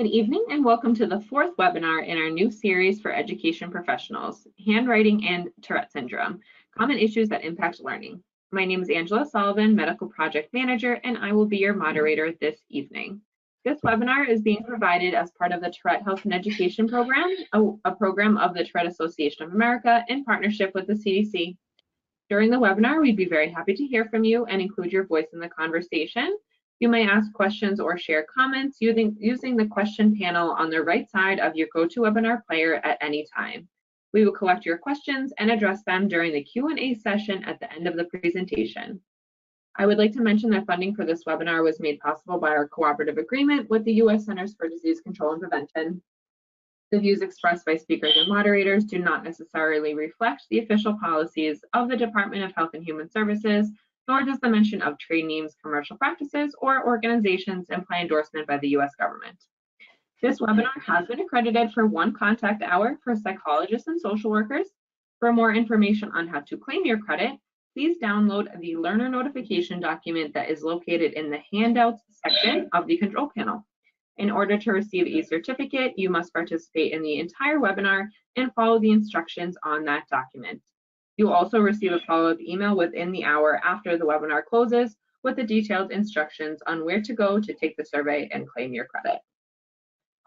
Good evening and welcome to the fourth webinar in our new series for education professionals, Handwriting and Tourette Syndrome, Common Issues that Impact Learning. My name is Angela Sullivan, Medical Project Manager, and I will be your moderator this evening. This webinar is being provided as part of the Tourette Health and Education Program, a program of the Tourette Association of America in partnership with the CDC. During the webinar, we'd be very happy to hear from you and include your voice in the conversation. You may ask questions or share comments using the question panel on the right side of your GoToWebinar player at any time. We will collect your questions and address them during the Q&A session at the end of the presentation. I would like to mention that funding for this webinar was made possible by our cooperative agreement with the U.S. Centers for Disease Control and Prevention. The views expressed by speakers and moderators do not necessarily reflect the official policies of the Department of Health and Human Services, nor does the mention of trade names, commercial practices, or organizations imply endorsement by the U.S. government. This webinar has been accredited for 1 contact hour for psychologists and social workers. For more information on how to claim your credit, please download the learner notification document that is located in the handouts section of the control panel. In order to receive a certificate, you must participate in the entire webinar and follow the instructions on that document. You'll also receive a follow-up email within the hour after the webinar closes with the detailed instructions on where to go to take the survey and claim your credit.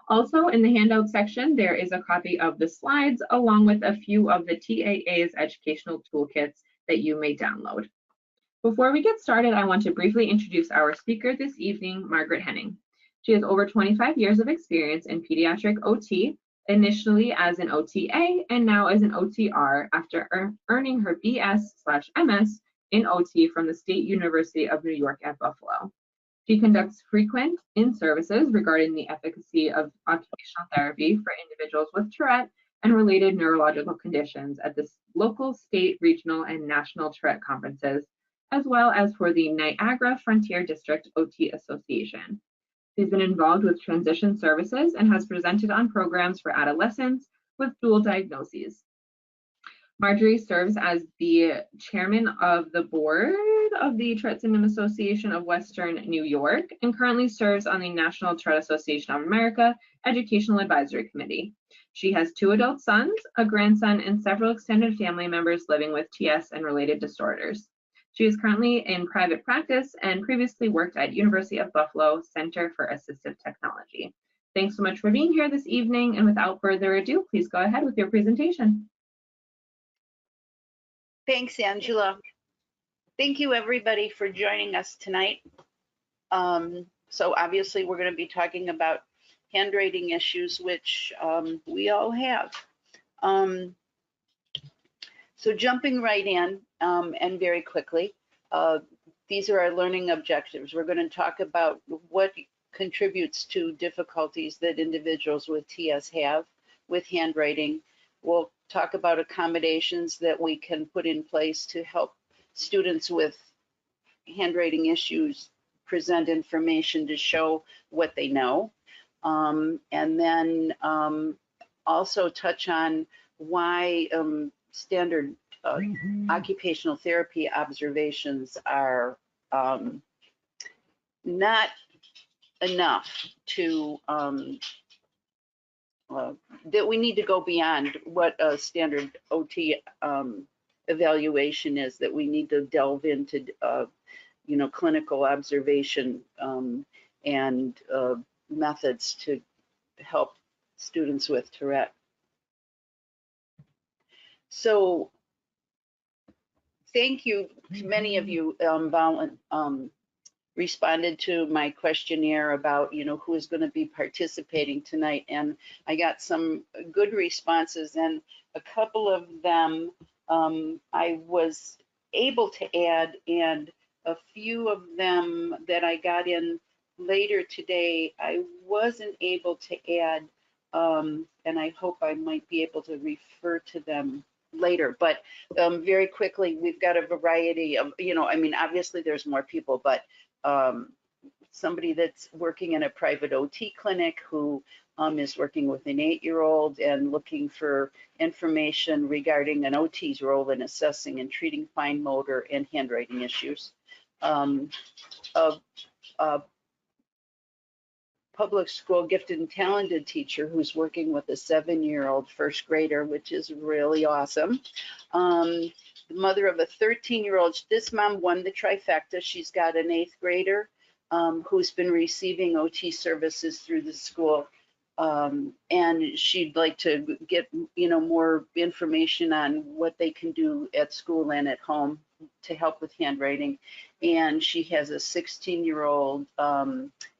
Also, in the handout section, there is a copy of the slides along with a few of the TAA's educational toolkits that you may download. Before we get started, I want to briefly introduce our speaker this evening, Margaret Henning. She has over 25 years of experience in pediatric OT, initially as an OTA and now as an OTR after earning her BS/MS in OT from the State University of New York at Buffalo. She conducts frequent in-services regarding the efficacy of occupational therapy for individuals with Tourette and related neurological conditions at the local, state, regional, and national Tourette conferences, as well as for the Niagara Frontier District OT Association. She's been involved with transition services and has presented on programs for adolescents with dual diagnoses. Marjorie serves as the chairman of the board of the Tourette Syndrome Association of Western New York and currently serves on the National Tourette Association of America Educational Advisory Committee. She has 2 adult sons, a grandson, and several extended family members living with TS and related disorders. She is currently in private practice and previously worked at University of Buffalo Center for Assistive Technology. Thanks so much for being here this evening, and without further ado, please go ahead with your presentation. Thanks, Angela. Thank you, everybody, for joining us tonight. So obviously, we're going to be talking about handwriting issues, which we all have. So jumping right in, and very quickly, these are our learning objectives. We're going to talk about what contributes to difficulties that individuals with TS have with handwriting. We'll talk about accommodations that we can put in place to help students with handwriting issues present information to show what they know. And then also touch on why standard occupational therapy observations are not enough to, that we need to go beyond what a standard OT evaluation is, that we need to delve into, you know, clinical observation and methods to help students with Tourette. So thank you. Many of you responded to my questionnaire about, you know, who is going to be participating tonight. And I got some good responses, and a couple of them I was able to add, and a few of them that I got in later today, I wasn't able to add, and I hope I might be able to refer to them later. But very quickly, we've got a variety of, you know, I mean, obviously there's more people, but somebody that's working in a private OT clinic who is working with an 8-year-old and looking for information regarding an OT's role in assessing and treating fine motor and handwriting issues. public school gifted and talented teacher who's working with a 7-year-old first grader, which is really awesome. The mother of a 13-year-old. This mom won the trifecta. She's got an 8th grader who's been receiving OT services through the school. And she'd like to get, more information on what they can do at school and at home to help with handwriting. And she has a 16-year-old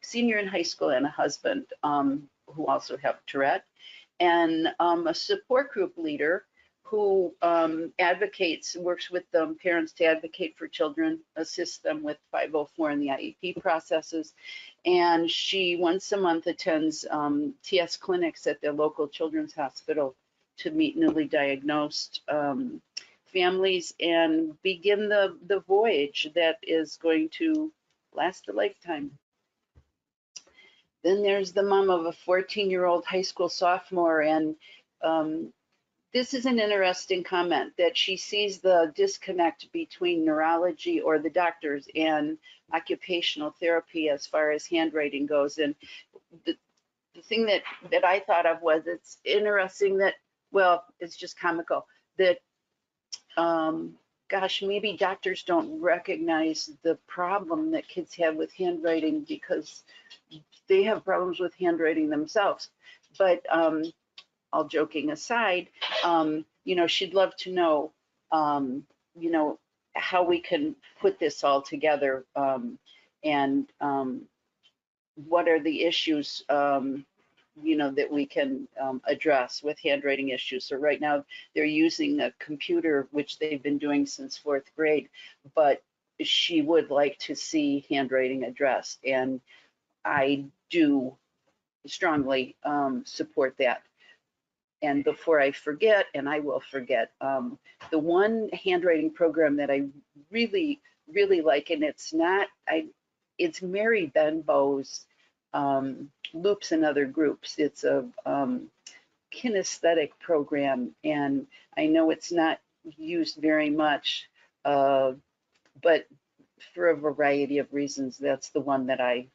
senior in high school and a husband who also have Tourette, and a support group leader who works with parents to advocate for children, assist them with 504 and the IEP processes. And she once a month attends TS clinics at their local children's hospital to meet newly diagnosed families and begin the voyage that is going to last a lifetime. Then there's the mom of a 14-year-old high school sophomore, and this is an interesting comment that she sees the disconnect between neurology or the doctors and occupational therapy as far as handwriting goes. And the thing that I thought of was, it's interesting that, well, it's just comical that, gosh, maybe doctors don't recognize the problem that kids have with handwriting because they have problems with handwriting themselves. But all joking aside, she'd love to know, how we can put this all together, and what are the issues, that we can address with handwriting issues. So right now they're using a computer, which they've been doing since 4th grade, but she would like to see handwriting addressed, and I do strongly support that. And before I forget, and I will forget, the one handwriting program that I really, really like, and it's Mary Benbow's Loops and Other Groups. It's a kinesthetic program, and I know it's not used very much, but for a variety of reasons, that's the one that I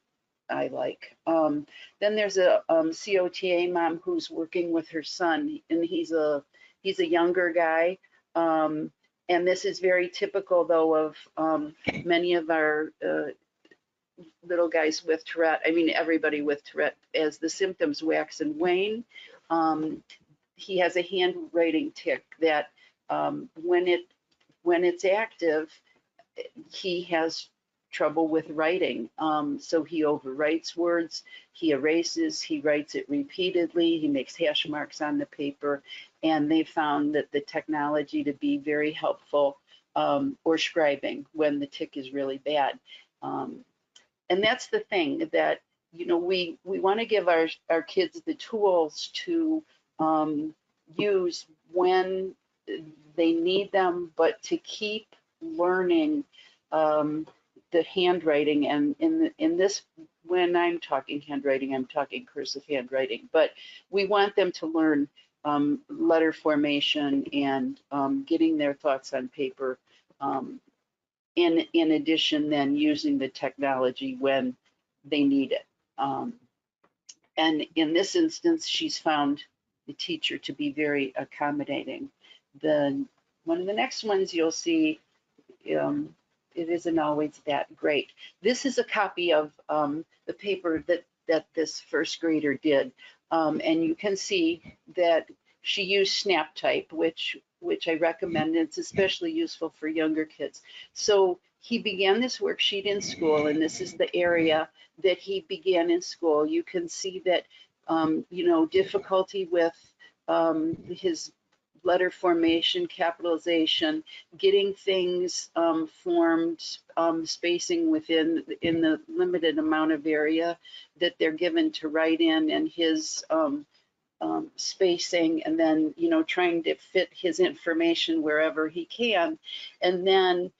like. Then there's a COTA mom who's working with her son, and he's a younger guy. And this is very typical, though, of many of our little guys with Tourette. I mean, everybody with Tourette, as the symptoms wax and wane. He has a handwriting tic that when it's active, he has trouble with writing. So he overwrites words, he erases, he writes it repeatedly, he makes hash marks on the paper, and they found that the technology to be very helpful, or scribing when the tic is really bad. And that's the thing that, we want to give our kids the tools to use when they need them, but to keep learning the handwriting. And in this, when I'm talking handwriting, I'm talking cursive handwriting, but we want them to learn letter formation and getting their thoughts on paper, in addition then using the technology when they need it. And in this instance, she's found the teacher to be very accommodating. One of the next ones you'll see, it isn't always that great. This is a copy of the paper that this first grader did. And you can see that she used snap type, which I recommend. It's especially useful for younger kids. So he began this worksheet in school, and this is the area that he began in school. You can see that, difficulty with his letter formation, capitalization, getting things formed, spacing within the limited amount of area that they're given to write in, and his spacing, and then trying to fit his information wherever he can. And then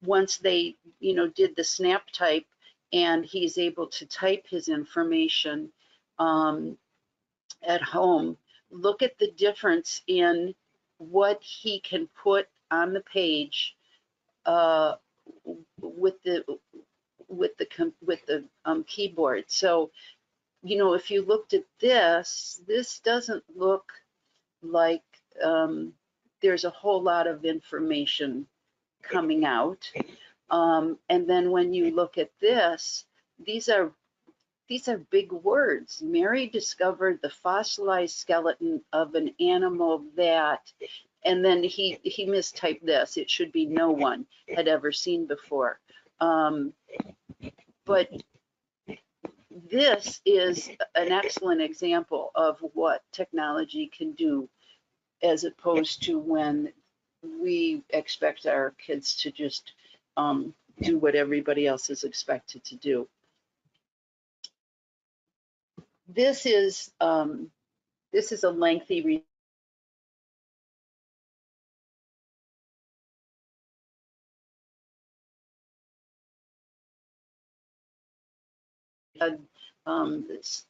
once they did the snap type and he's able to type his information at home, look at the difference in what he can put on the page with the keyboard. So you know, if you looked at this doesn't look like there's a whole lot of information coming out. And then when you look at this, these are big words. Mary discovered the fossilized skeleton of an animal that, and then he mistyped this. It should be no one had ever seen before. But this is an excellent example of what technology can do, as opposed to when we expect our kids to just do what everybody else is expected to do. This is a lengthy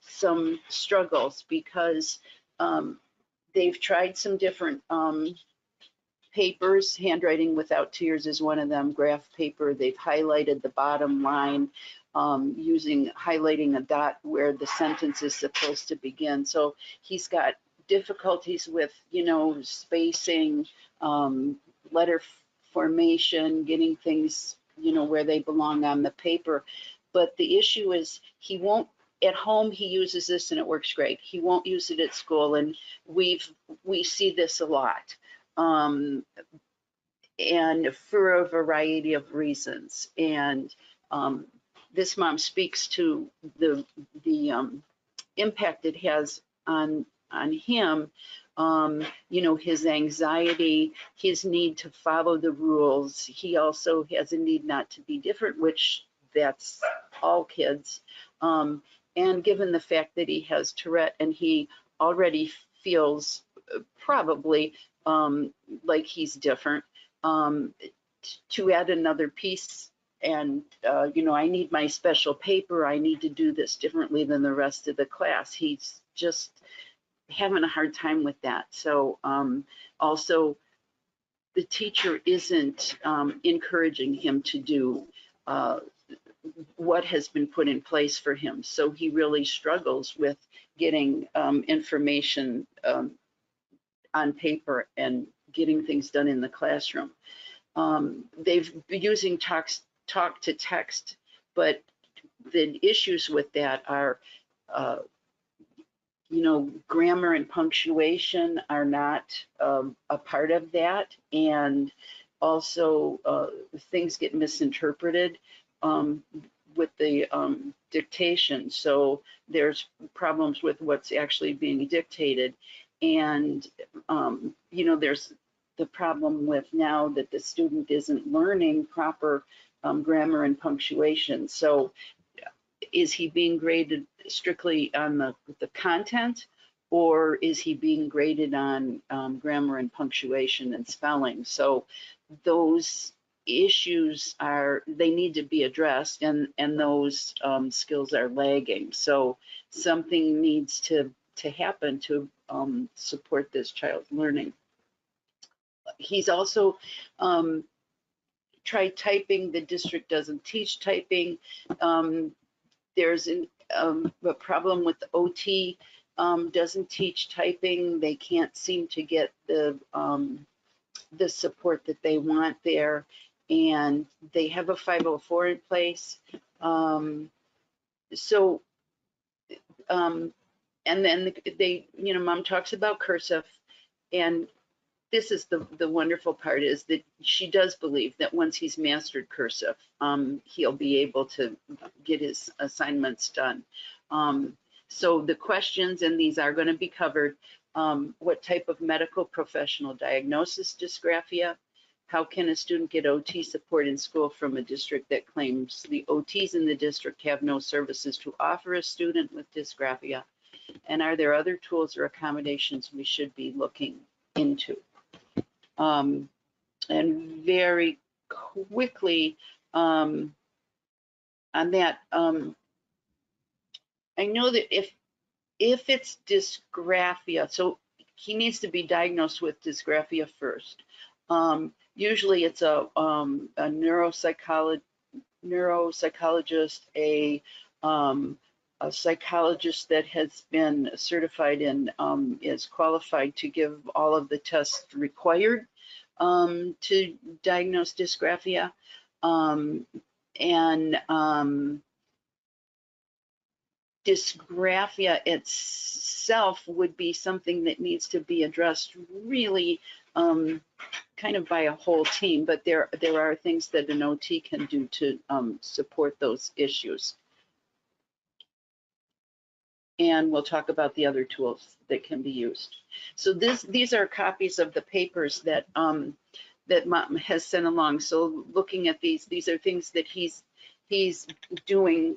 some struggles because they've tried some different papers. Handwriting Without Tears is one of them, graph paper. They've highlighted the bottom line highlighting a dot where the sentence is supposed to begin. So he's got difficulties with, you know, spacing, letter formation, getting things, you know, where they belong on the paper. But the issue is he won't, at home he uses this and it works great. He won't use it at school, and we see this a lot. And for a variety of reasons. And this mom speaks to the impact it has on him. You know, his anxiety, his need to follow the rules. He also has a need not to be different, which that's all kids. And given the fact that he has Tourette and he already feels probably like he's different, to add another piece and, you know, I need my special paper, I need to do this differently than the rest of the class. He's just having a hard time with that. So also the teacher isn't encouraging him to do what has been put in place for him. So he really struggles with getting information on paper and getting things done in the classroom. They've been using talk to text, but the issues with that are, you know, grammar and punctuation are not a part of that. And also things get misinterpreted with the dictation. So there's problems with what's actually being dictated. And, you know, there's the problem with now that the student isn't learning proper grammar and punctuation. So is he being graded strictly on the content, or is he being graded on grammar and punctuation and spelling? So those issues they need to be addressed, and those skills are lagging. So something needs to happen to support this child's learning. He's also tried typing. The district doesn't teach typing. There's a problem with the OT, doesn't teach typing. They can't seem to get the support that they want there. And they have a 504 in place. And then they, you know, mom talks about cursive, and this is the wonderful part, is that she does believe that once he's mastered cursive, he'll be able to get his assignments done. So the questions, and these are going to be covered, what type of medical professional diagnosis dysgraphia? How can a student get OT support in school from a district that claims the OTs in the district have no services to offer a student with dysgraphia? And are there other tools or accommodations we should be looking into? And very quickly on that, I know that if it's dysgraphia, so he needs to be diagnosed with dysgraphia first. Usually it's a neuropsychologist, a a psychologist that has been certified and is qualified to give all of the tests required to diagnose dysgraphia. Dysgraphia itself would be something that needs to be addressed really kind of by a whole team, but there are things that an OT can do to support those issues. And we'll talk about the other tools that can be used. So these are copies of the papers that that Mom has sent along. So looking at these are things that he's doing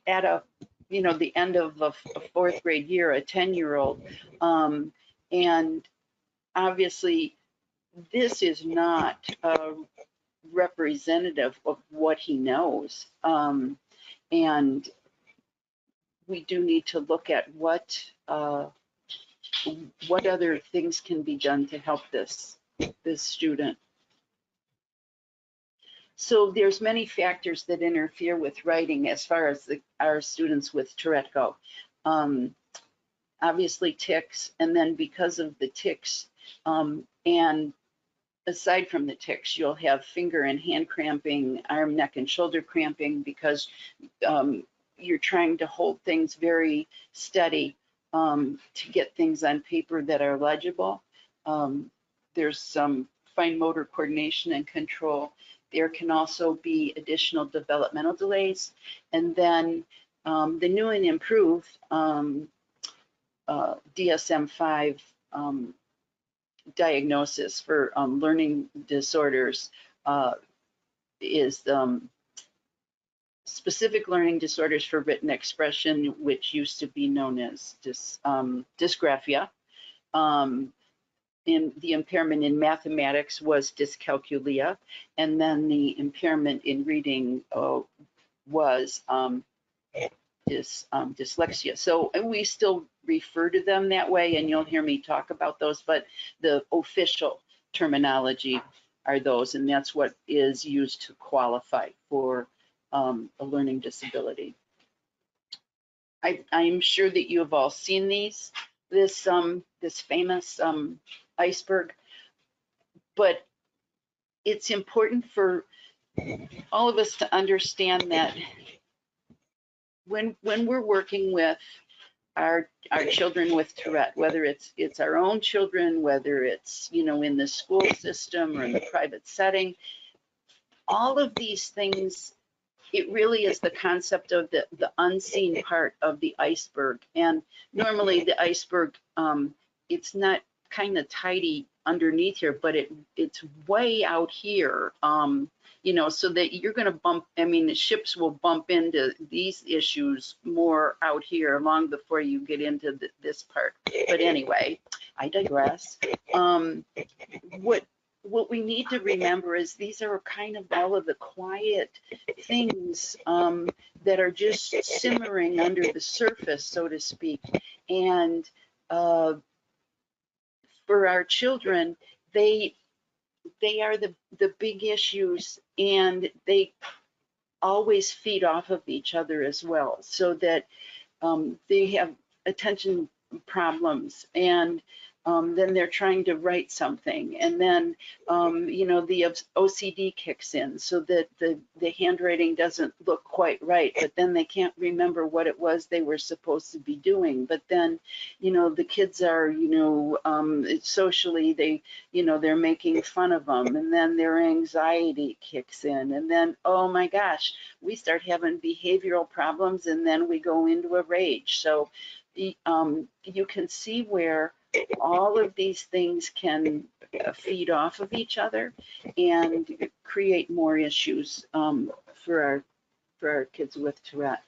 at the end of a fourth grade year, a 10-year-old, and obviously this is not representative of what he knows, and we do need to look at what other things can be done to help this student. So there's many factors that interfere with writing as far as our students with Tourette go. Obviously tics, and then because of the tics, and aside from the tics, you'll have finger and hand cramping, arm, neck, and shoulder cramping because you're trying to hold things very steady to get things on paper that are legible. There's some fine motor coordination and control. There can also be additional developmental delays. And then the new and improved DSM-5 diagnosis for learning disorders is specific learning disorders for written expression, which used to be known as dysgraphia. In the impairment in mathematics was dyscalculia, and then the impairment in reading was dyslexia. So we still refer to them that way, and you'll hear me talk about those, but the official terminology are those, and that's what is used to qualify for a learning disability. I'm sure that you have all seen this famous iceberg, but it's important for all of us to understand that when we're working with our children with Tourette, whether it's our own children, whether it's in the school system or in the private setting, all of these things, it really is the concept of the unseen part of the iceberg. And normally the iceberg, it's not kind of tidy underneath here, but it's way out here, so that you're going to bump, the ships will bump into these issues more out here long before you get into this part. But anyway, I digress. What we need to remember is these are kind of all of the quiet things that are just simmering under the surface, so to speak. And for our children, they are the big issues, and they always feed off of each other as well, so that they have attention problems, and then they're trying to write something, and then the OCD kicks in, so that the handwriting doesn't look quite right, but then they can't remember what it was they were supposed to be doing. But then the kids are socially, they're making fun of them, and then their anxiety kicks in, and then, oh my gosh, we start having behavioral problems, and then we go into a rage. So you can see where all of these things can feed off of each other and create more issues for our kids with Tourette.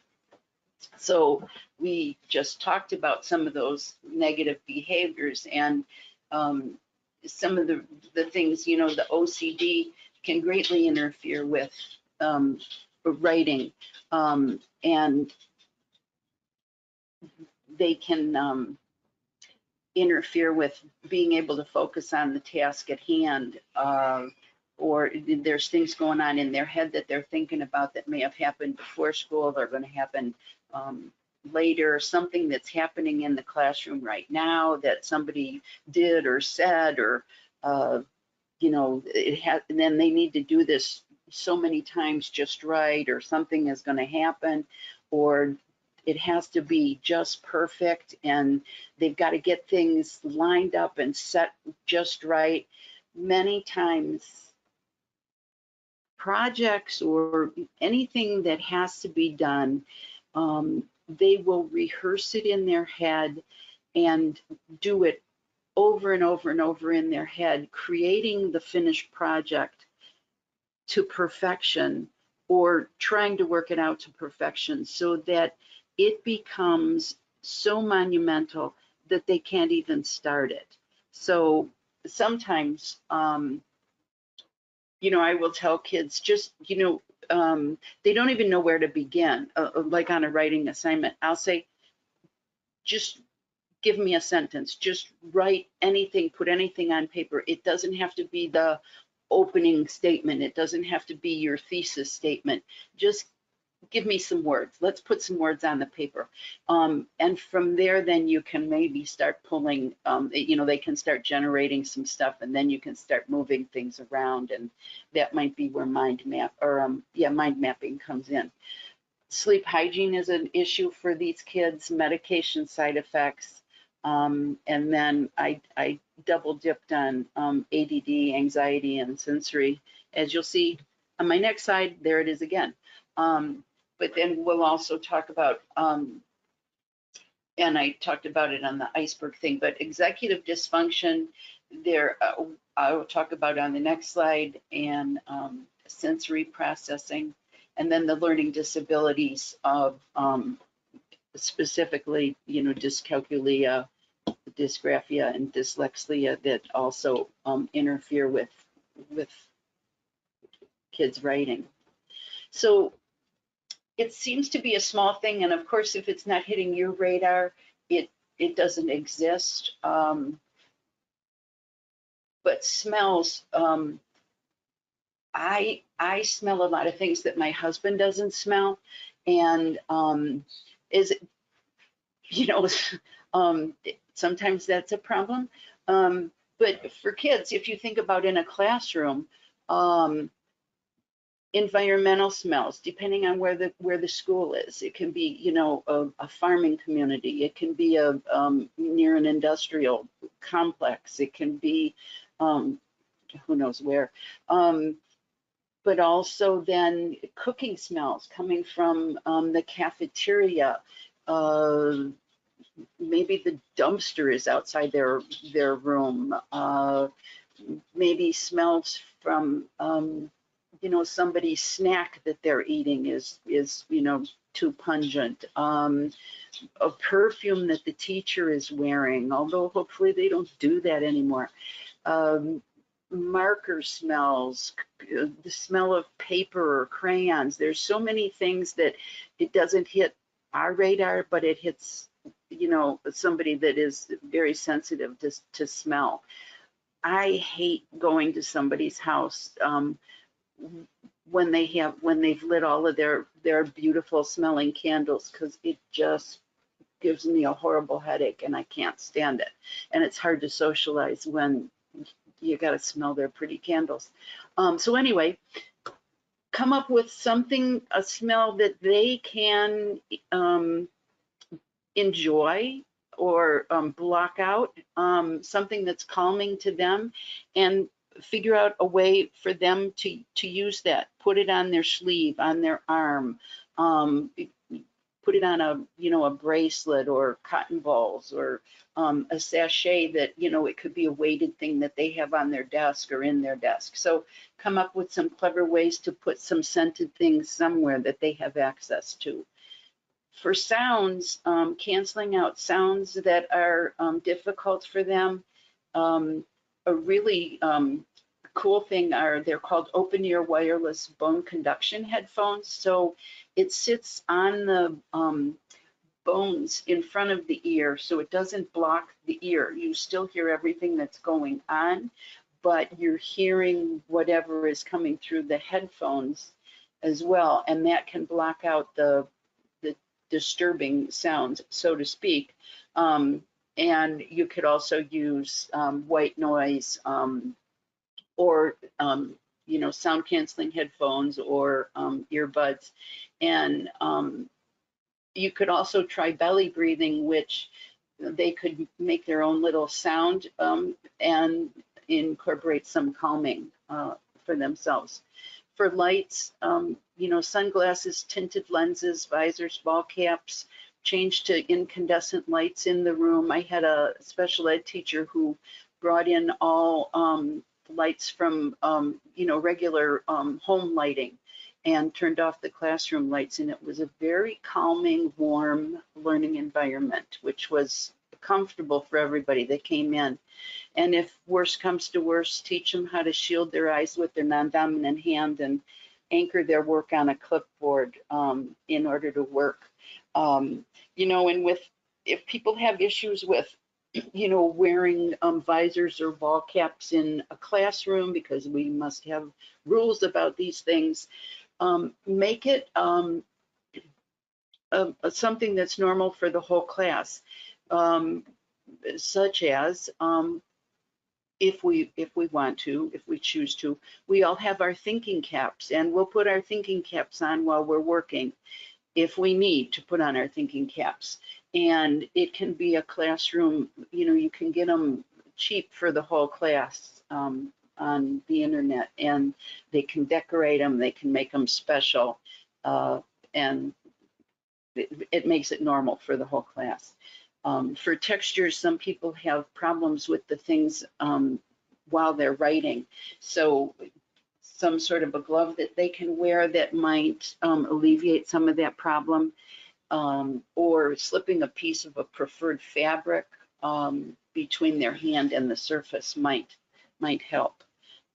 So we just talked about some of those negative behaviors, and some of the things, the OCD can greatly interfere with writing, and they can interfere with being able to focus on the task at hand, or there's things going on in their head that they're thinking about that may have happened before school, they're going to happen later, something that's happening in the classroom right now that somebody did or said, or you know, and then they need to do this so many times just right, or something is going to happen, or it has to be just perfect, and they've got to get things lined up and set just right. Many times, projects or anything that has to be done, they will rehearse it in their head and do it over and over and over in their head, creating the finished project to perfection, or trying to work it out to perfection, so that it becomes so monumental that they can't even start it. So sometimes, you know, I will tell kids, just, you know, they don't even know where to begin, like on a writing assignment. I'll say, just give me a sentence, just write anything, put anything on paper. It doesn't have to be the opening statement. It doesn't have to be your thesis statement. Just give me some words. Let's put some words on the paper. And from there, then you can maybe start pulling, you know, they can start generating some stuff, and then you can start moving things around. And that might be where mind mapping comes in. Sleep hygiene is an issue for these kids, medication side effects. And then I double dipped on ADD, anxiety, and sensory. As you'll see on my next slide, there it is again. But then we'll also talk about, and I talked about it on the iceberg thing, but executive dysfunction, there, I will talk about on the next slide, and sensory processing, and then the learning disabilities of specifically, you know, dyscalculia, dysgraphia, and dyslexia that also interfere with kids' writing. So it seems to be a small thing, and of course, if it's not hitting your radar, it doesn't exist. But smells, I smell a lot of things that my husband doesn't smell, and is, you know, sometimes that's a problem. But for kids, if you think about in a classroom, environmental smells, depending on where the school is. It can be, you know, a farming community. It can be a near an industrial complex. It can be who knows where. But also then cooking smells coming from the cafeteria. Maybe the dumpster is outside their room. Maybe smells from you know, somebody's snack that they're eating is you know, too pungent. A perfume that the teacher is wearing, although hopefully they don't do that anymore. Marker smells, the smell of paper or crayons. There's so many things that it doesn't hit our radar, but it hits, you know, somebody that is very sensitive to smell. I hate going to somebody's house when they've lit all of their beautiful smelling candles, because it just gives me a horrible headache and I can't stand it. And it's hard to socialize when you got to smell their pretty candles. So anyway, come up with something, a smell that they can enjoy or block out, something that's calming to them, and figure out a way for them to use that. Put it on their sleeve, on their arm, put it on a, you know, a bracelet or cotton balls, or a sachet that, you know, it could be a weighted thing that they have on their desk or in their desk. So come up with some clever ways to put some scented things somewhere that they have access to. For sounds, canceling out sounds that are difficult for them. A really cool thing they're called open ear wireless bone conduction headphones. So it sits on the bones in front of the ear, so it doesn't block the ear. You still hear everything that's going on, but you're hearing whatever is coming through the headphones as well, and that can block out the disturbing sounds, so to speak. And you could also use white noise or sound canceling headphones or earbuds. And you could also try belly breathing, which they could make their own little sound and incorporate some calming for themselves. For lights, sunglasses, tinted lenses, visors, ball caps, change to incandescent lights in the room. I had a special ed teacher who brought in all lights from, regular home lighting and turned off the classroom lights. And it was a very calming, warm learning environment, which was comfortable for everybody that came in. And if worse comes to worse, teach them how to shield their eyes with their non-dominant hand and anchor their work on a clipboard in order to work. And if people have issues with, wearing visors or ball caps in a classroom, because we must have rules about these things, make it something that's normal for the whole class, such as if we want to, if we choose to, we all have our thinking caps, and we'll put our thinking caps on while we're working if we need to put on our thinking caps. And it can be a classroom, you can get them cheap for the whole class on the internet, and they can decorate them, they can make them special, and it makes it normal for the whole class. For textures, some people have problems with the things while they're writing. So some sort of a glove that they can wear that might alleviate some of that problem, or slipping a piece of a preferred fabric between their hand and the surface might help.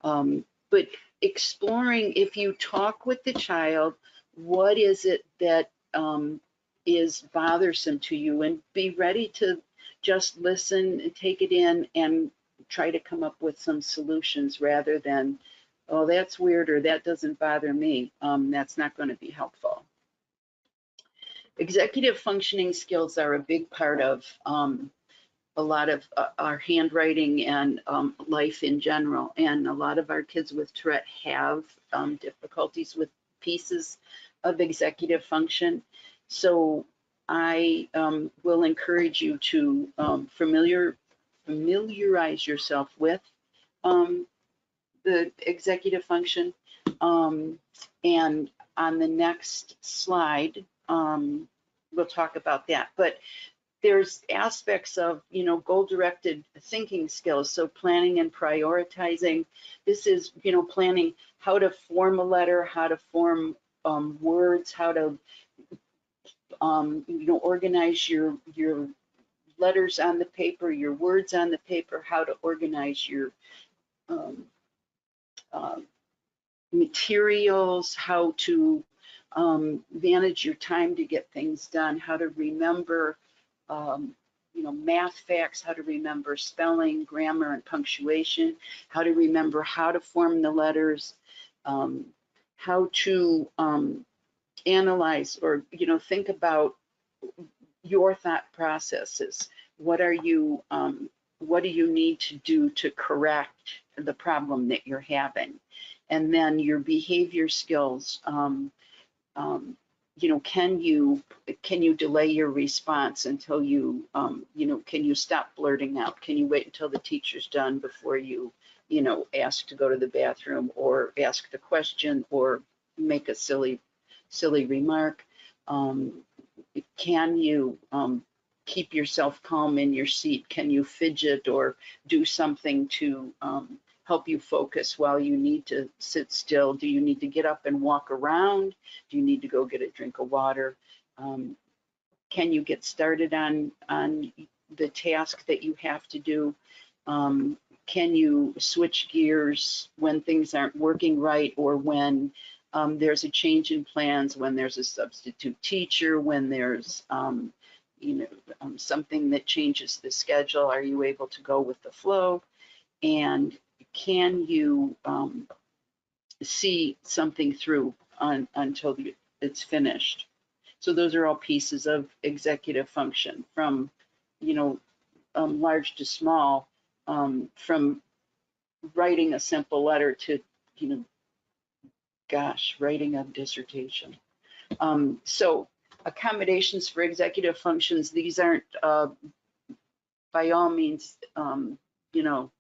But exploring, if you talk with the child, what is it that is bothersome to you, and be ready to just listen and take it in and try to come up with some solutions rather than, oh, that's weird, or that doesn't bother me. That's not going to be helpful. Executive functioning skills are a big part of a lot of our handwriting and life in general. And a lot of our kids with Tourette have difficulties with pieces of executive function. So I will encourage you to familiarize yourself with the executive function. And on the next slide, we'll talk about that. But there's aspects of, goal-directed thinking skills. So planning and prioritizing. This is, planning how to form a letter, how to form words, how to, organize your letters on the paper, your words on the paper, how to organize your materials, how to manage your time to get things done, how to remember, math facts, how to remember spelling, grammar, and punctuation, how to remember how to form the letters, how to analyze or, think about your thought processes. What do you need to do to correct the problem that you're having? And then your behavior skills. Can you delay your response until you, can you stop blurting out? Can you wait until the teacher's done before you, ask to go to the bathroom or ask the question or make a silly remark? Can you keep yourself calm in your seat? Can you fidget or do something to help you focus while you need to sit still? Do you need to get up and walk around? Do you need to go get a drink of water? Can you get started on the task that you have to do? Can you switch gears when things aren't working right, or when there's a change in plans, when there's a substitute teacher, when there's something that changes the schedule? Are you able to go with the flow? And can you see something through until it's finished? So those are all pieces of executive function, from, you know, large to small, from writing a simple letter to, you know, gosh, writing a dissertation. So accommodations for executive functions, these aren't by all means, you know,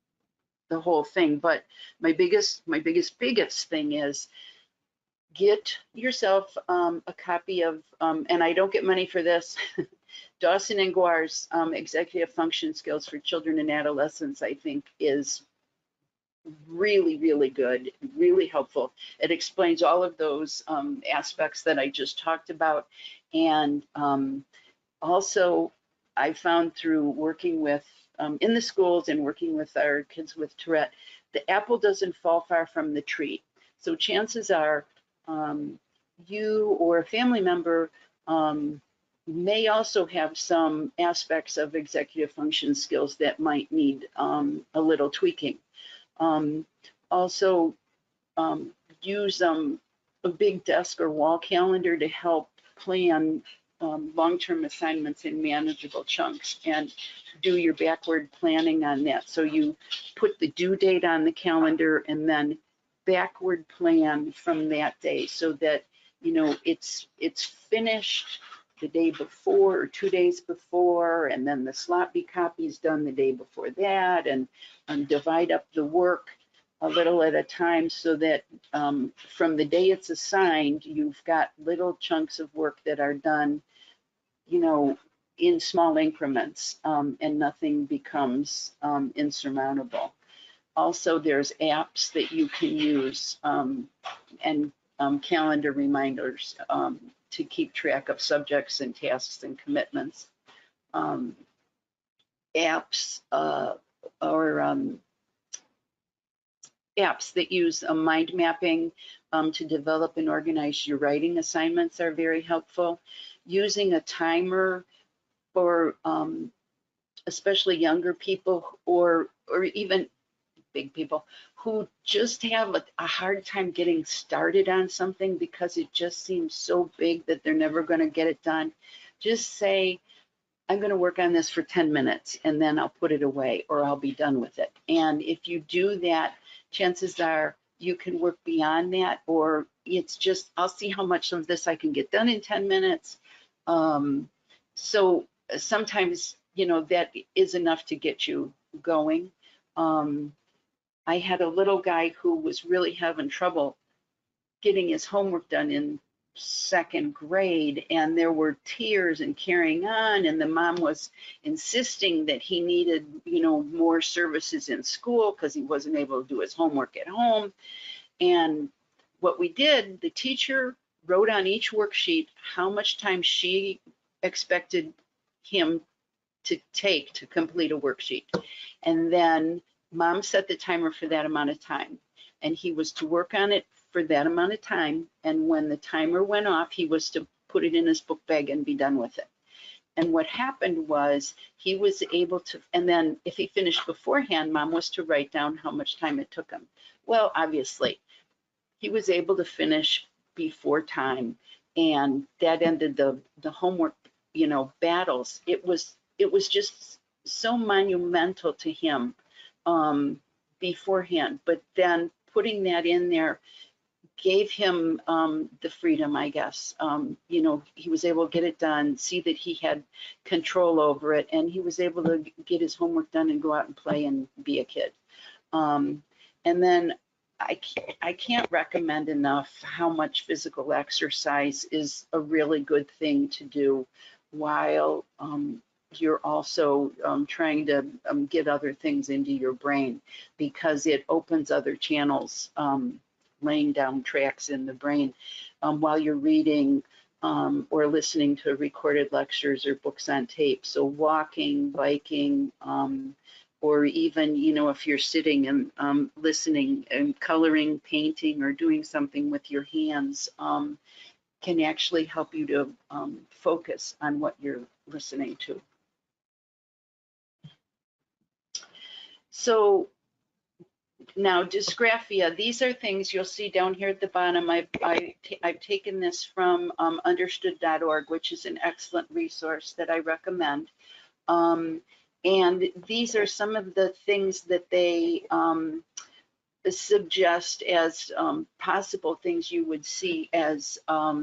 the whole thing, but my biggest thing is get yourself a copy of, and I don't get money for this, Dawson and Guar's Executive Function Skills for Children and Adolescents, I think is really, really good, really helpful. It explains all of those aspects that I just talked about. And also, I found through working with, in the schools and working with our kids with Tourette, the apple doesn't fall far from the tree. So chances are you or a family member may also have some aspects of executive function skills that might need a little tweaking. Also, use a big desk or wall calendar to help plan long-term assignments in manageable chunks, and do your backward planning on that. So you put the due date on the calendar and then backward plan from that day, so that, you know, it's finished the day before or 2 days before, and then the sloppy copy is done the day before that, and divide up the work a little at a time, so that from the day it's assigned, you've got little chunks of work that are done, you know, in small increments, and nothing becomes insurmountable. Also, there's apps that you can use, and calendar reminders to keep track of subjects and tasks and commitments. Apps apps that use mind mapping to develop and organize your writing assignments are very helpful. Using a timer for especially younger people, or even big people who just have a hard time getting started on something because it just seems so big that they're never going to get it done. Just say, I'm going to work on this for 10 minutes and then I'll put it away, or I'll be done with it. And if you do that, chances are you can work beyond that, or it's just, I'll see how much of this I can get done in 10 minutes. So sometimes, you know, that is enough to get you going. I had a little guy who was really having trouble getting his homework done in 2nd grade, and there were tears and carrying on, and the mom was insisting that he needed, you know, more services in school because he wasn't able to do his homework at home. And what we did, the teacher wrote on each worksheet how much time she expected him to take to complete a worksheet, and then mom set the timer for that amount of time, and he was to work on it for that amount of time, and when the timer went off, he was to put it in his book bag and be done with it. And what happened was he was able to, and then if he finished beforehand, mom was to write down how much time it took him. Well, obviously, he was able to finish before time, and that ended the homework, you know, battles. It was just so monumental to him beforehand, but then putting that in there gave him the freedom, I guess. You know, he was able to get it done, see that he had control over it, and he was able to get his homework done and go out and play and be a kid. And then I can't recommend enough how much physical exercise is a really good thing to do while you're also trying to get other things into your brain, because it opens other channels, laying down tracks in the brain while you're reading or listening to recorded lectures or books on tape. So walking, biking, or even, you know, if you're sitting and listening and coloring, painting, or doing something with your hands, can actually help you to focus on what you're listening to. So Now, dysgraphia, these are things you'll see down here at the bottom. I've taken this from understood.org, which is an excellent resource that I recommend. And these are some of the things that they suggest as possible things you would see as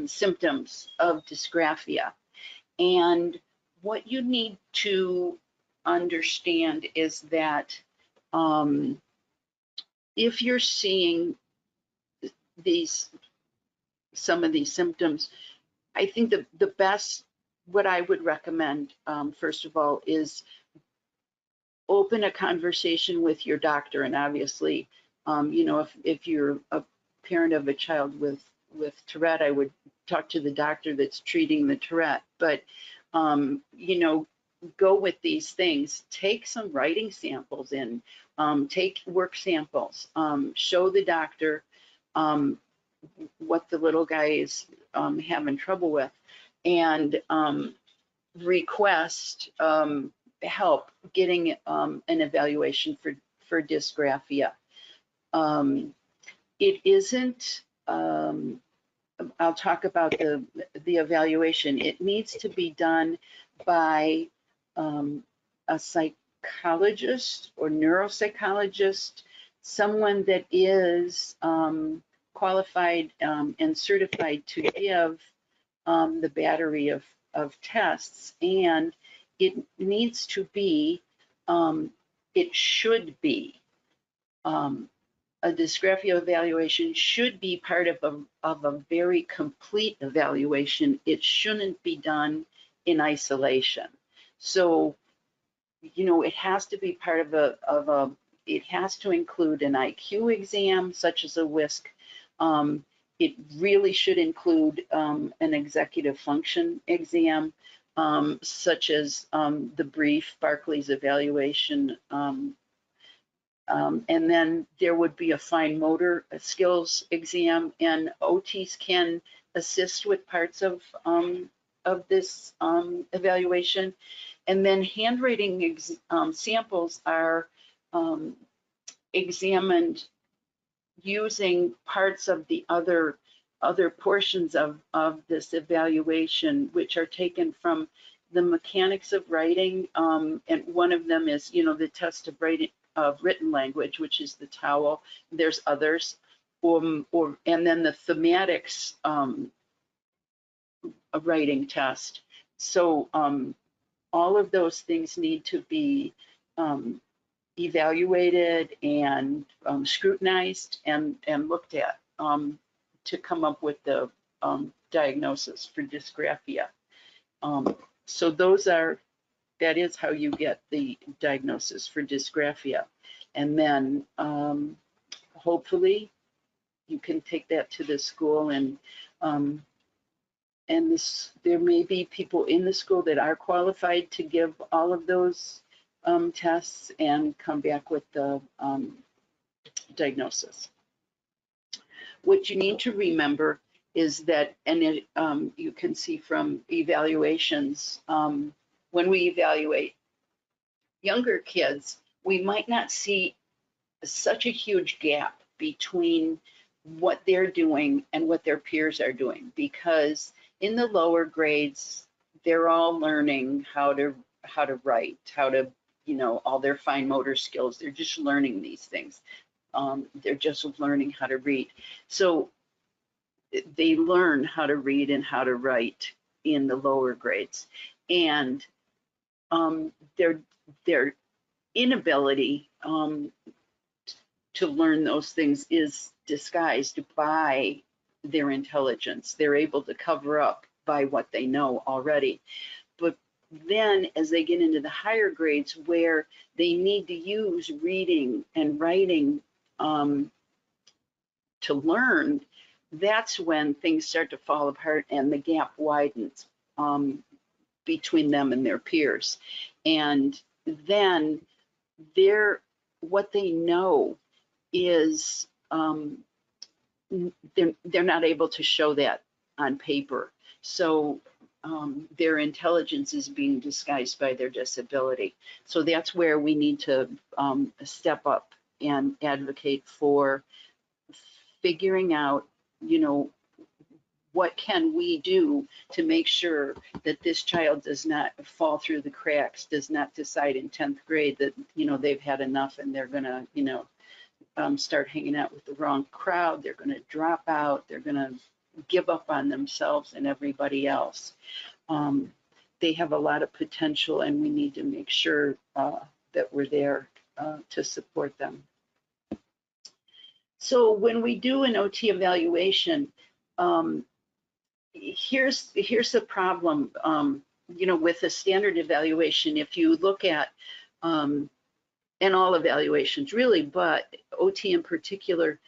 symptoms of dysgraphia. And what you need to understand is that if you're seeing some of these symptoms, I think the best, what I would recommend, first of all, is open a conversation with your doctor. And obviously, you know, if you're a parent of a child with Tourette, I would talk to the doctor that's treating the Tourette. But, you know, go with these things. Take some writing samples in, take work samples, show the doctor what the little guy is having trouble with, and request help getting an evaluation for dysgraphia. It isn't, I'll talk about the evaluation. It needs to be done by a psychologist or neuropsychologist, someone that is qualified and certified to give the battery of tests, and it needs to be, it should be, a dysgraphia evaluation should be part of a very complete evaluation. It shouldn't be done in isolation. So, you know, it has to be part of a it has to include an IQ exam, such as a WISC. It really should include an executive function exam, such as the brief Barclay's evaluation. And then there would be a fine motor skills exam, and OTs can assist with parts of this evaluation. And then handwriting samples are examined using parts of the other portions of this evaluation, which are taken from the mechanics of writing. And one of them is, you know, the test of written language, which is the TOWEL. There's others, and then the thematics writing test. So all of those things need to be evaluated and scrutinized and looked at to come up with the diagnosis for dysgraphia. So that is how you get the diagnosis for dysgraphia. And then hopefully you can take that to the school, and there may be people in the school that are qualified to give all of those tests and come back with the diagnosis. What you need to remember is that, and you can see from evaluations, when we evaluate younger kids, we might not see such a huge gap between what they're doing and what their peers are doing, because in the lower grades, they're all learning how to write, how to, you know, all their fine motor skills. They're just learning these things. They're just learning how to read. So they learn how to read and how to write in the lower grades. And their inability to learn those things is disguised by their intelligence. They're able to cover up by what they know already. But then as they get into the higher grades where they need to use reading and writing to learn, that's when things start to fall apart and the gap widens between them and their peers. And then what they know is they're not able to show that on paper. So their intelligence is being disguised by their disability. So that's where we need to step up and advocate for figuring out, you know, what can we do to make sure that this child does not fall through the cracks, does not decide in 10th grade that, you know, they've had enough and they're gonna, you know, start hanging out with the wrong crowd, they're gonna drop out, they're gonna give up on themselves and everybody else. They have a lot of potential and we need to make sure that we're there to support them. So when we do an OT evaluation, here's a problem, you know, with a standard evaluation. If you look at, and all evaluations really, but OT in particular,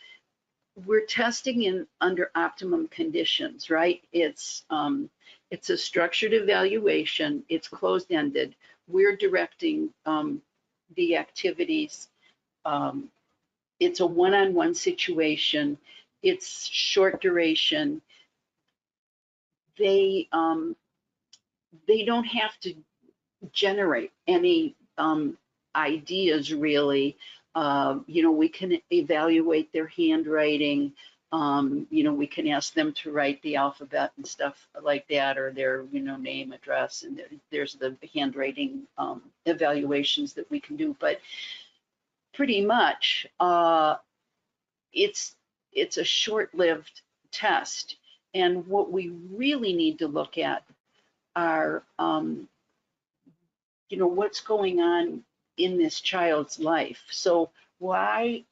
we're testing in under optimum conditions, right? It's a structured evaluation. It's closed-ended. We're directing the activities. It's a one-on-one situation. It's short duration. They don't have to generate any ideas really. You know, we can evaluate their handwriting. You know, we can ask them to write the alphabet and stuff like that, or their, you know, name, address, and there's the handwriting evaluations that we can do. But pretty much, it's a short-lived test. And what we really need to look at are, you know, what's going on in this child's life. So why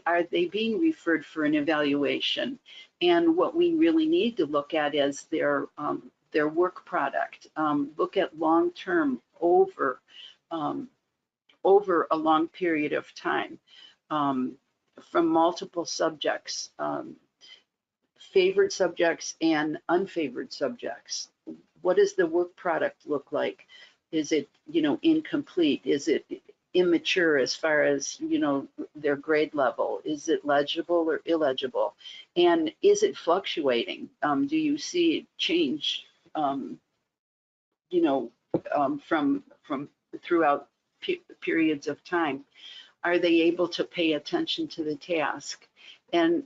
are they being referred for an evaluation? And what we really need to look at is their work product. Look at long-term over a long period of time, from multiple subjects, favored subjects and unfavored subjects. What does the work product look like? Is it, you know, incomplete? Is it immature as far as, you know, their grade level? Is it legible or illegible? And is it fluctuating? Do you see it change, you know, from throughout periods of time? Are they able to pay attention to the task? And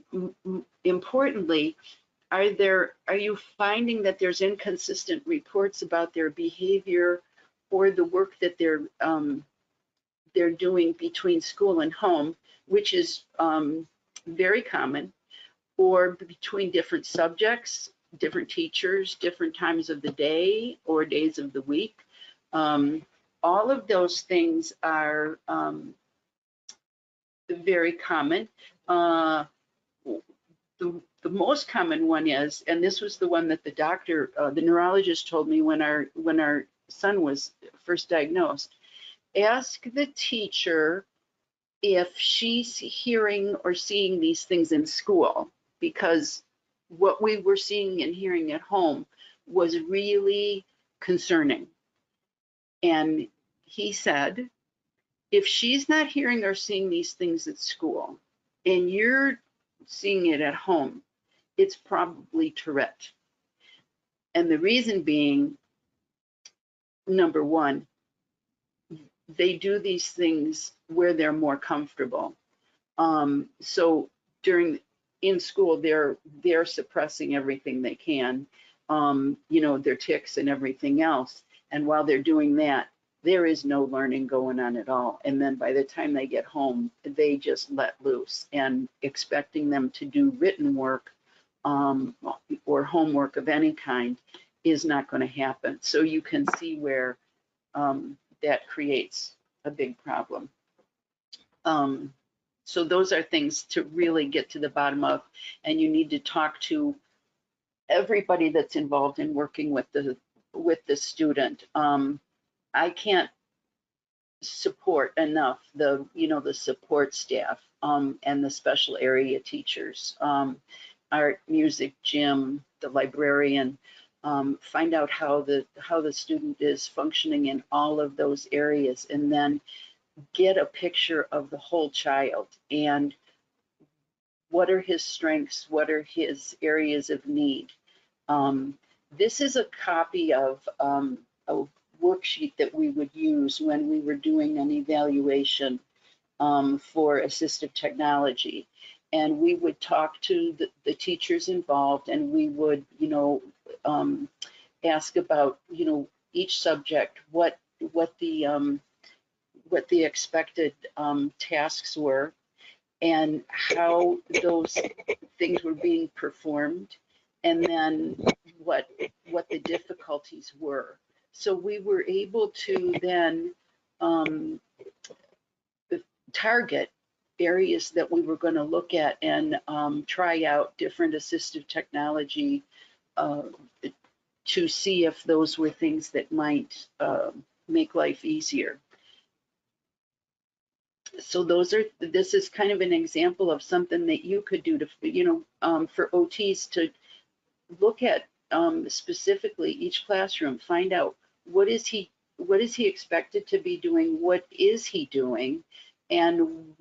importantly, are you finding that there's inconsistent reports about their behavior or the work that they're doing between school and home, which is very common, or between different subjects, different teachers, different times of the day or days of the week? All of those things are very common. The most common one is, and this was the one that the doctor, the neurologist told me when our son was first diagnosed, ask the teacher if she's hearing or seeing these things in school, because what we were seeing and hearing at home was really concerning. And he said, if she's not hearing or seeing these things at school and you're seeing it at home, it's probably Tourette. And the reason being, number one, they do these things where they're more comfortable. So in school, they're suppressing everything they can, you know, their tics and everything else. And while they're doing that, there is no learning going on at all. And then by the time they get home, they just let loose, and expecting them to do written work or homework of any kind is not going to happen. So you can see where that creates a big problem. So those are things to really get to the bottom of, and you need to talk to everybody that's involved in working with the student. I can't support enough the support staff and the special area teachers, art, music, gym, the librarian. Find out how the student is functioning in all of those areas, and then get a picture of the whole child and what are his strengths, what are his areas of need. This is a copy of a worksheet that we would use when we were doing an evaluation. for assistive technology. And we would talk to the teachers involved, and we would, ask about, each subject, what the expected tasks were, and how those things were being performed, and then what the difficulties were. So we were able to then target areas that we were going to look at and try out different assistive technology to see if those were things that might make life easier. So this is kind of an example of something that you could do to, for OTs to look at specifically each classroom, find out what is he expected to be doing, what is he doing, and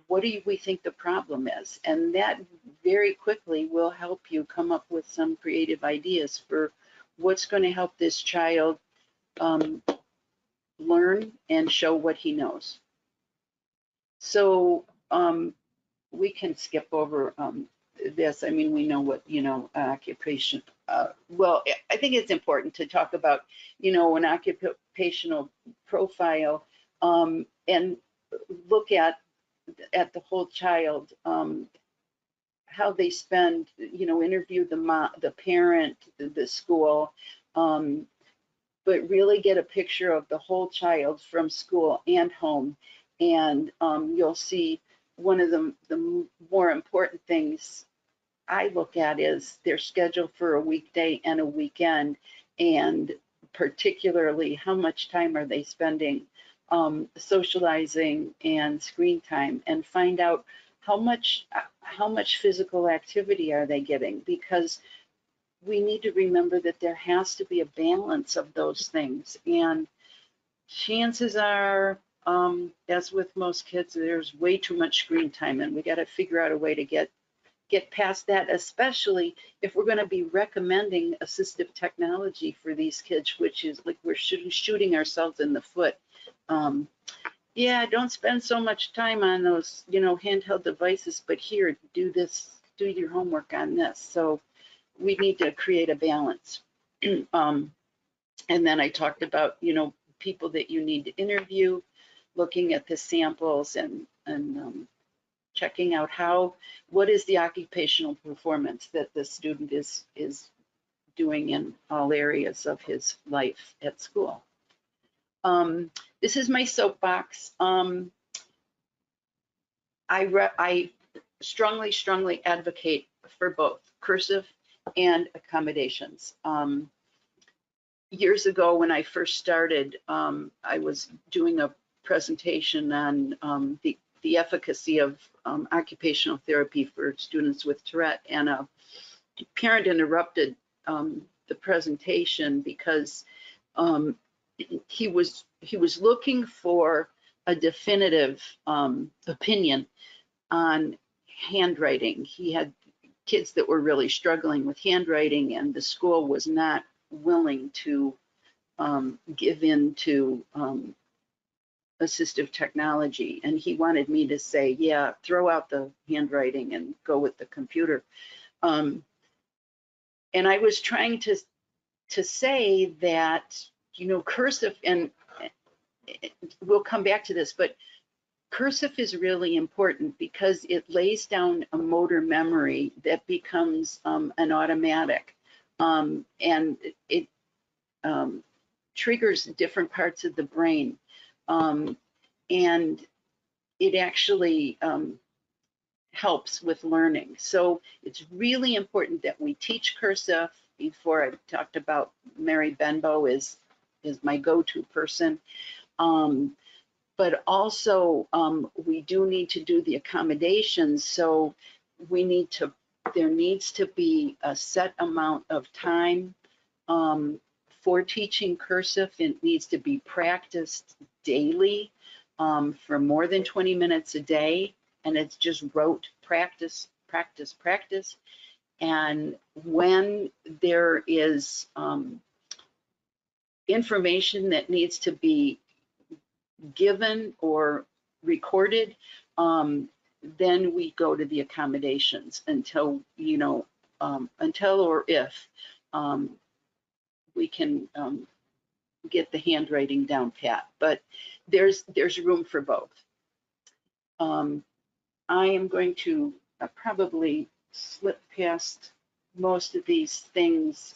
what do we think the problem is? And that very quickly will help you come up with some creative ideas for what's going to help this child learn and show what he knows. So we can skip over this. I mean, we know what, occupation. Well, I think it's important to talk about, an occupational profile and look at the whole child, how they spend, interview the parent, the school, but really get a picture of the whole child from school and home. And you'll see one of the more important things I look at is their schedule for a weekday and a weekend, and particularly how much time are they spending socializing and screen time, and find out how much physical activity are they getting, because we need to remember that there has to be a balance of those things. And chances are, as with most kids, there's way too much screen time, and we got to figure out a way to get past that, especially if we're going to be recommending assistive technology for these kids, which is like we're shooting ourselves in the foot. Yeah, don't spend so much time on those, handheld devices, but here, do this, do your homework on this. So we need to create a balance. And then I talked about, people that you need to interview, looking at the samples and checking out what is the occupational performance that the student is doing in all areas of his life at school. This is my soapbox. I strongly advocate for both cursive and accommodations. Years ago, when I first started, I was doing a presentation on the efficacy of occupational therapy for students with Tourette, and a parent interrupted the presentation because he was looking for a definitive opinion on handwriting. He had kids that were really struggling with handwriting, and the school was not willing to give in to assistive technology, and he wanted me to say, yeah, throw out the handwriting and go with the computer. And I was trying to say that, cursive, and we'll come back to this, but cursive is really important because it lays down a motor memory that becomes an automatic, and it triggers different parts of the brain. And it actually helps with learning. So it's really important that we teach cursive. Before, I talked about Mary Benbow is my go-to person. But also we do need to do the accommodations. So there needs to be a set amount of time for teaching cursive. It needs to be practiced daily for more than 20 minutes a day. And it's just rote practice. And when there is information that needs to be given or recorded, then we go to the accommodations until, you know, until or if we can get the handwriting down pat. But there's room for both. I am going to probably slip past most of these things,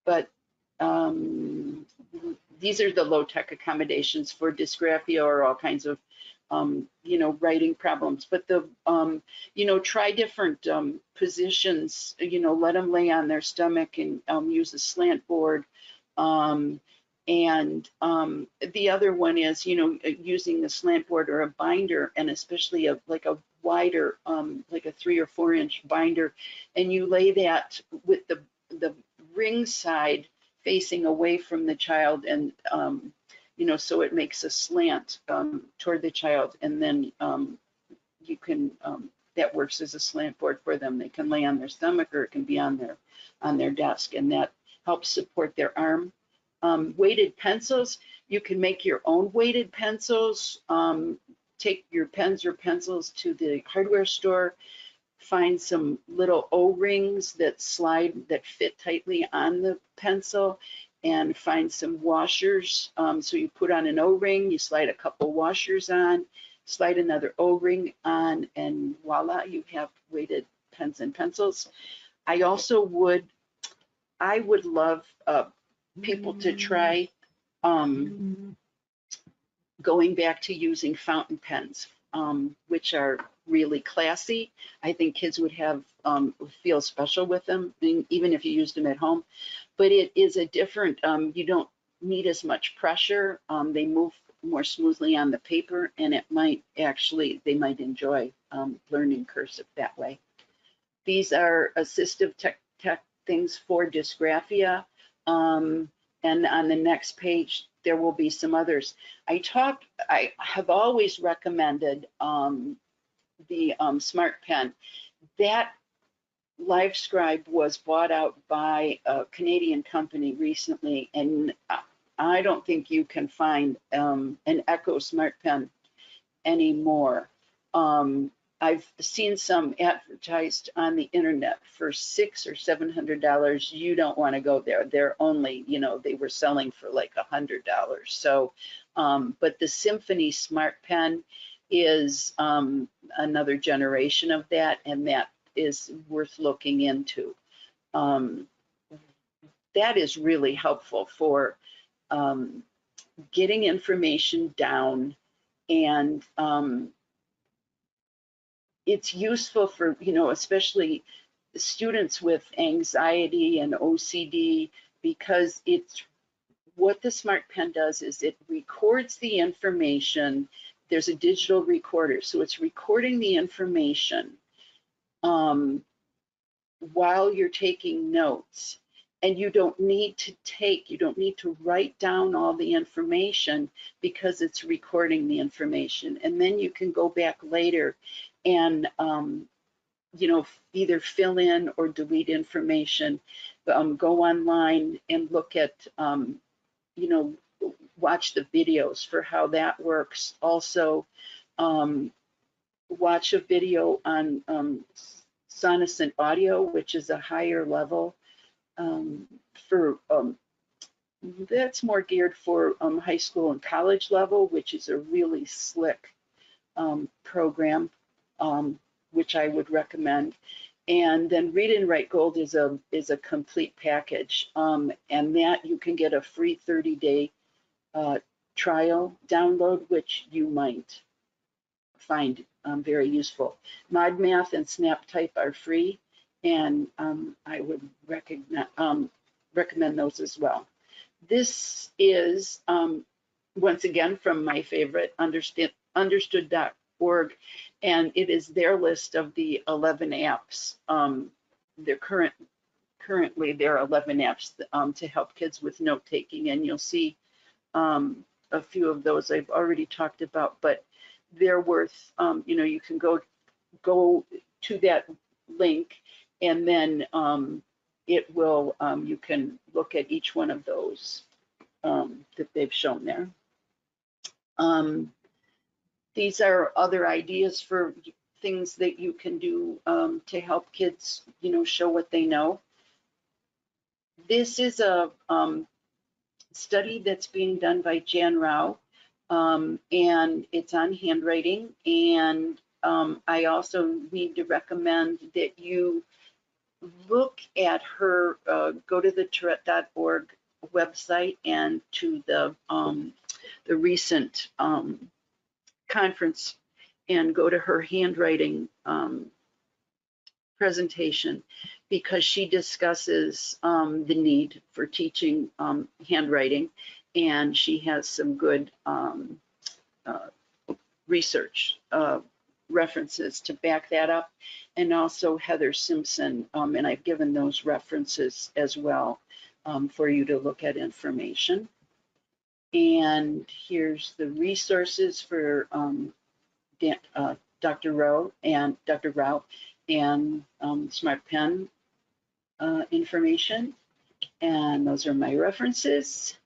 but these are the low-tech accommodations for dysgraphia or all kinds of, you know, writing problems. But the, you know, try different positions, you know, let them lay on their stomach and use a slant board. And the other one is, you know, using a slant board or a binder, and especially like a wider, like a 3 or 4 inch binder, and you lay that with the ring side facing away from the child, and you know, so it makes a slant toward the child, and then you can that works as a slant board for them. They can lay on their stomach, or it can be on their desk, and that helps support their arm. Weighted pencils, you can make your own weighted pencils. Take your pens or pencils to the hardware store, find some little O-rings that slide, that fit tightly on the pencil, and find some washers. So you put on an O-ring, you slide a couple washers on, slide another O-ring on, and voila, you have weighted pens and pencils. I would love people to try going back to using fountain pens, which are really classy. I think kids would have feel special with them, even if you used them at home. But it is a different, you don't need as much pressure. They move more smoothly on the paper, and it might actually, they might enjoy learning cursive that way. These are assistive tech things for dysgraphia. And on the next page, there will be some others. I have always recommended the Smart Pen. That LiveScribe was bought out by a Canadian company recently, and I don't think you can find an Echo Smart Pen anymore. I've seen some advertised on the internet for $600 or $700. You don't want to go there. They're only, you know, they were selling for like $100. So, but the Symphony Smart Pen is another generation of that, and that is worth looking into. That is really helpful for getting information down, and it's useful for, you know, especially students with anxiety and OCD, because it's what the Smart Pen does is it records the information. There's a digital recorder, so it's recording the information while you're taking notes. And you don't need to write down all the information, because it's recording the information. And then you can go back later and you know, either fill in or delete information. Go online and look at, you know, watch the videos for how that works. Also, watch a video on Sonocent Audio, which is a higher level that's more geared for high school and college level, which is a really slick program, which I would recommend. And then Read and Write Gold is a complete package, and that you can get a free 30-day trial download, which you might find very useful. ModMath and SnapType are free, and I would recommend those as well. This is, once again, from my favorite, understood.org, and it is their list of the 11 apps. Currently, there are 11 apps to help kids with note-taking, and you'll see a few of those I've already talked about, but they're worth, you know, you can go to that link, and then it will, you can look at each one of those that they've shown there. These are other ideas for things that you can do to help kids, you know, show what they know. This is a study that's being done by Jan Rao, and it's on handwriting. And I also need to recommend that you look at her, go to the Tourette.org website and to the recent conference and go to her handwriting presentation, because she discusses the need for teaching handwriting, and she has some good research references to back that up, and also Heather Simpson, and I've given those references as well for you to look at information. And here's the resources for Dr. Rao and Smart Pen information. And those are my references.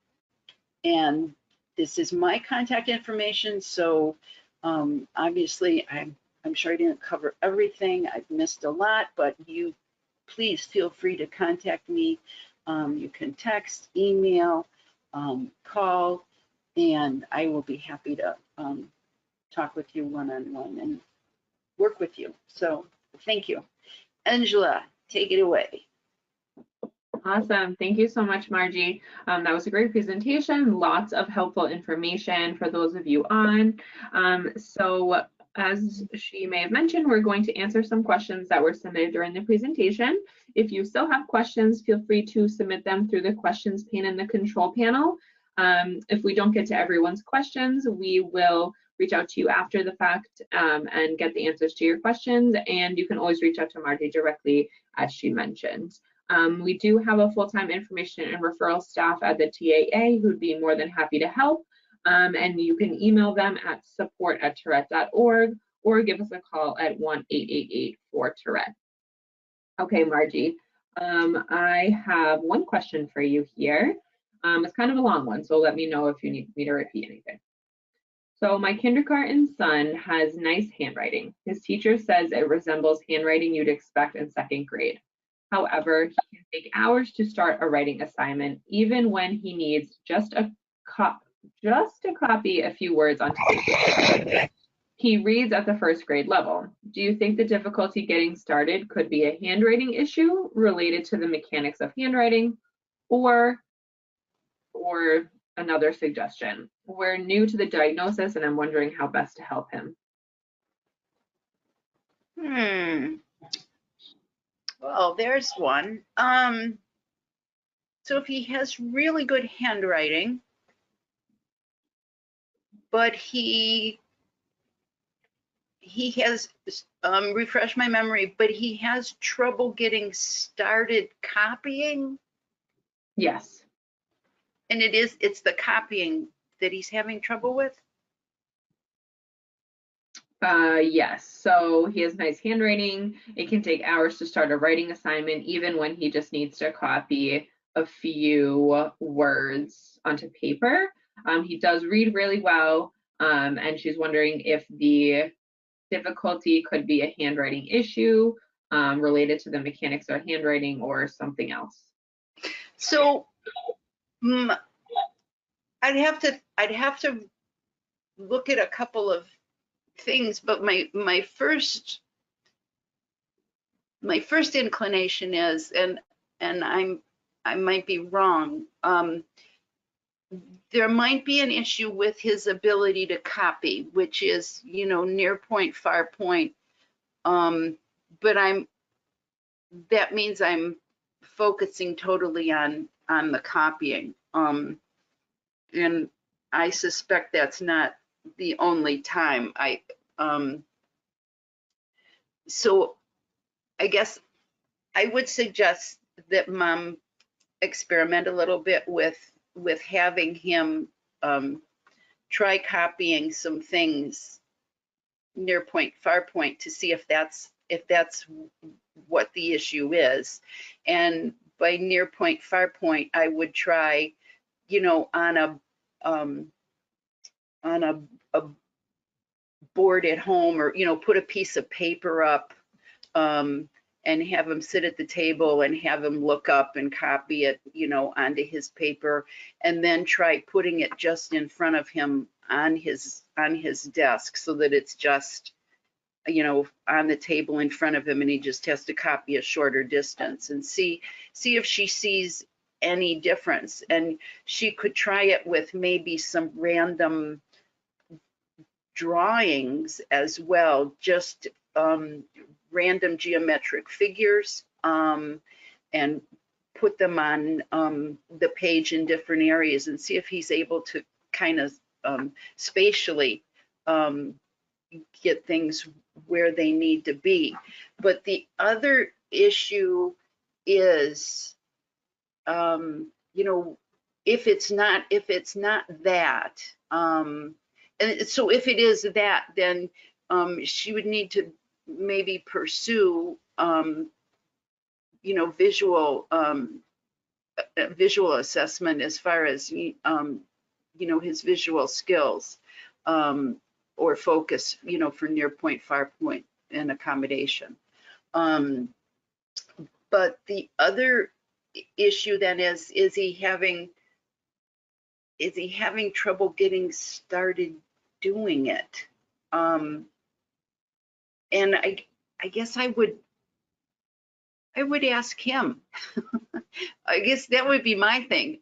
And this is my contact information. So obviously, I'm sure I didn't cover everything. I've missed a lot, but you please feel free to contact me. You can text, email, call, and I will be happy to talk with you one-on-one and work with you. So thank you. Angela, take it away. Awesome. Thank you so much, Margie. That was a great presentation. Lots of helpful information for those of you on. So as she may have mentioned, we're going to answer some questions that were submitted during the presentation. If you still have questions, feel free to submit them through the questions pane in the control panel. If we don't get to everyone's questions, we will reach out to you after the fact and get the answers to your questions. And you can always reach out to Margie directly, as she mentioned. We do have a full-time information and referral staff at the TAA who'd be more than happy to help. And you can email them at support@tourette.org or give us a call at 1-888-4-TOURETTE. Okay, Margie, I have one question for you here. It's kind of a long one, so let me know if you need me to repeat anything. So my kindergarten son has nice handwriting. His teacher says it resembles handwriting you'd expect in 2nd grade. However, he can take hours to start a writing assignment, even when he needs just to copy a few words onto paper. He reads at the 1st grade level. Do you think the difficulty getting started could be a handwriting issue related to the mechanics of handwriting, or another suggestion? We're new to the diagnosis and I'm wondering how best to help him. Well, there's one. So if he has really good handwriting, but he has, refresh my memory, but he has trouble getting started copying. Yes. And it's the copying that he's having trouble with? Yes, so he has nice handwriting. It can take hours to start a writing assignment, even when he just needs to copy a few words onto paper. He does read really well, and she's wondering if the difficulty could be a handwriting issue related to the mechanics of handwriting or something else. So I'd have to look at a couple of things, but my first inclination is, and I might be wrong, there might be an issue with his ability to copy, which is, you know, near point, far point. But that means I'm focusing totally on the copying. And I suspect that's not the only time. So I guess I would suggest that Mom experiment a little bit with having him try copying some things near point, far point, to see if that's what the issue is. And by near point, far point, I would try, you know, on a board at home, or, you know, put a piece of paper up, and have him sit at the table and have him look up and copy it, you know, onto his paper, and then try putting it just in front of him on his desk, so that it's just, you know, on the table in front of him, and he just has to copy a shorter distance, and see if she sees any difference. And she could try it with maybe some random drawings as well, just random geometric figures, and put them on the page in different areas, and see if he's able to kind of spatially get things where they need to be. But the other issue is, you know, if it's not that, and so if it is that, then she would need to maybe pursue, you know, visual assessment as far as, you know, his visual skills, or focus, you know, for near point, far point, and accommodation. But the other issue then is he having trouble getting started doing it? And I guess I would ask him. I guess that would be my thing.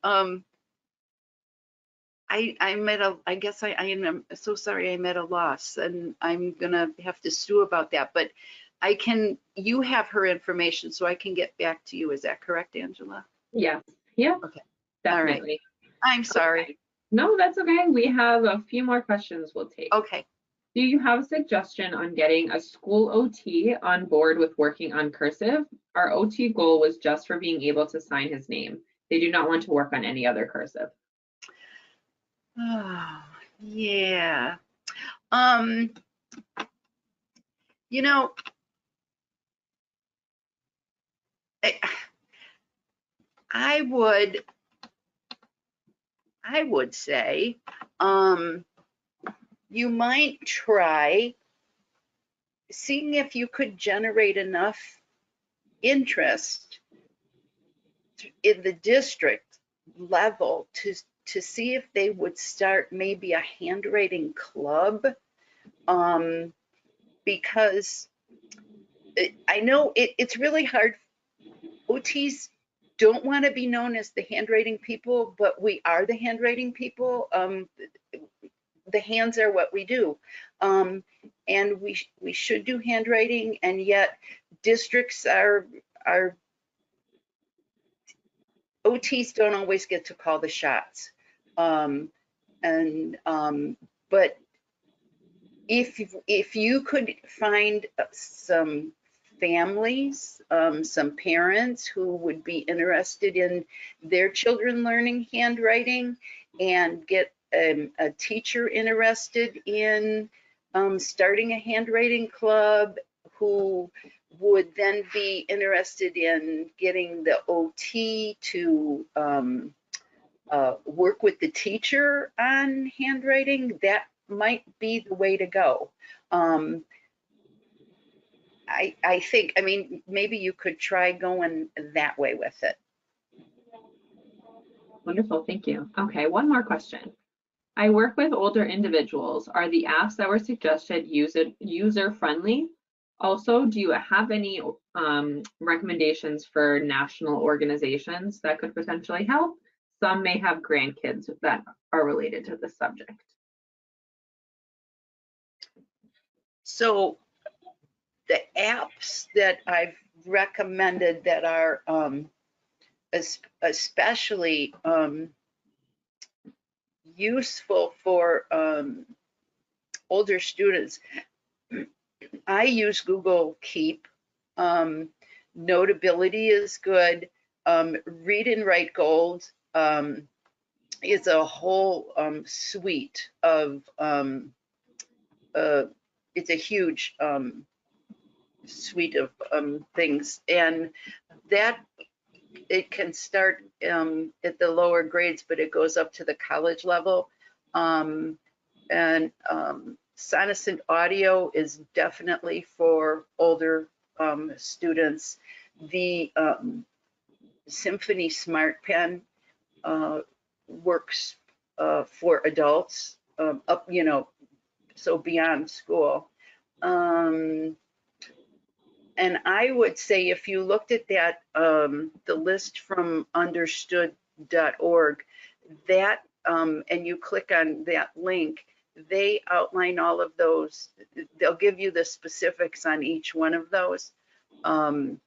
I guess I am so sorry, I'm at a loss, and I'm gonna have to stew about that, but you have her information, so I can get back to you. Is that correct, Angela? Yeah. Yeah. Okay. Definitely. All right. I'm sorry. Okay. No, that's okay. We have a few more questions we'll take. Okay. Do you have a suggestion on getting a school OT on board with working on cursive? Our OT goal was just for being able to sign his name. They do not want to work on any other cursive. Oh, yeah. You know, I would say, you might try seeing if you could generate enough interest in the district level to see if they would start maybe a handwriting club, because I know it's really hard. OTs don't want to be known as the handwriting people, but we are the handwriting people. The hands are what we do, and we should do handwriting, and yet districts are OTs don't always get to call the shots. But if you could find some families, some parents who would be interested in their children learning handwriting, and get a teacher interested in starting a handwriting club, who would then be interested in getting the OT to work with the teacher on handwriting, that might be the way to go. I think, I mean, maybe you could try going that way with it. Wonderful, thank you. Okay, one more question. I work with older individuals. Are the apps that were suggested user-friendly? Also, do you have any recommendations for national organizations that could potentially help? Some may have grandkids that are related to the subject. So the apps that I've recommended that are especially useful for older students, I use Google Keep. Notability is good. Read and Write Gold is a whole suite of, it's a huge suite of things, and that it can start at the lower grades, but it goes up to the college level. And Sonocent Audio is definitely for older students. The Symphony Smart Pen works for adults up, so beyond school. And I would say if you looked at that, the list from understood.org, that, and you click on that link, they outline all of those. They'll give you the specifics on each one of those. And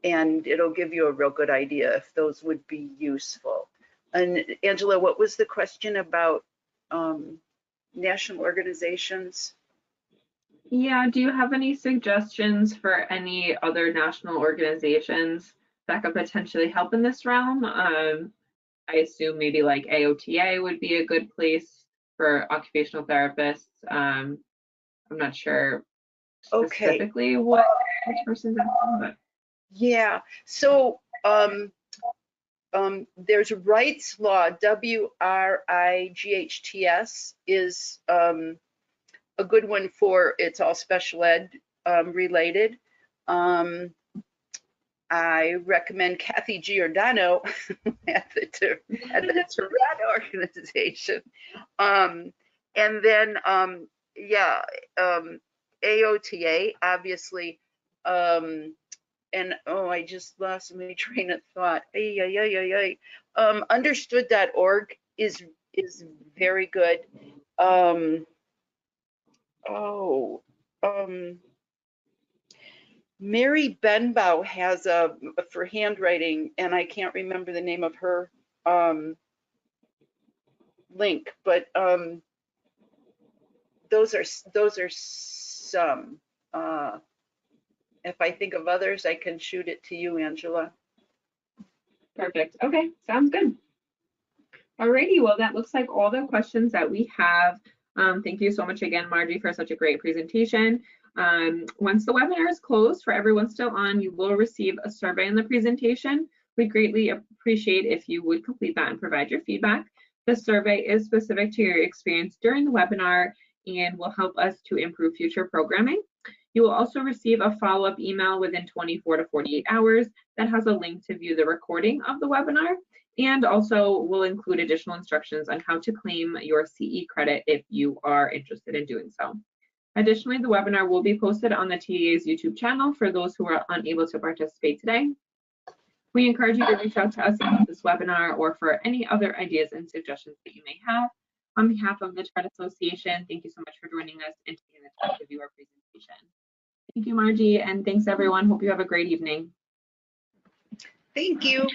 it'll give you a real good idea if those would be useful. And Angela, what was the question about national organizations? Yeah, do you have any suggestions for any other national organizations that could potentially help in this realm? I assume maybe like AOTA would be a good place for occupational therapists. I'm not sure specifically what each person's asking, but yeah. So there's Wright's Law, WRIGHTS, is a good one for, it's all special ed related. I recommend Kathy Giordano at the Toronto organization. And then, yeah, AOTA, obviously. And oh, I just lost my train of thought. Understood.org is very good. Mary Benbow has a for handwriting, and I can't remember the name of her link, but those are some. If I think of others, I can shoot it to you, Angela. perfect. Okay, sounds good. Alrighty, well, that looks like all the questions that we have. Thank you so much again, Margie, for such a great presentation. Once the webinar is closed, for everyone still on, you will receive a survey in the presentation. We greatly appreciate if you would complete that and provide your feedback. The survey is specific to your experience during the webinar and will help us to improve future programming. You will also receive a follow-up email within 24 to 48 hours that has a link to view the recording of the webinar, and also will include additional instructions on how to claim your CE credit if you are interested in doing so. Additionally, the webinar will be posted on the TA's YouTube channel for those who are unable to participate today. We encourage you to reach out to us about this webinar or for any other ideas and suggestions that you may have. On behalf of the TRED Association, thank you so much for joining us and taking the time to view our presentation. Thank you, Margie, and thanks everyone. Hope you have a great evening. Thank you.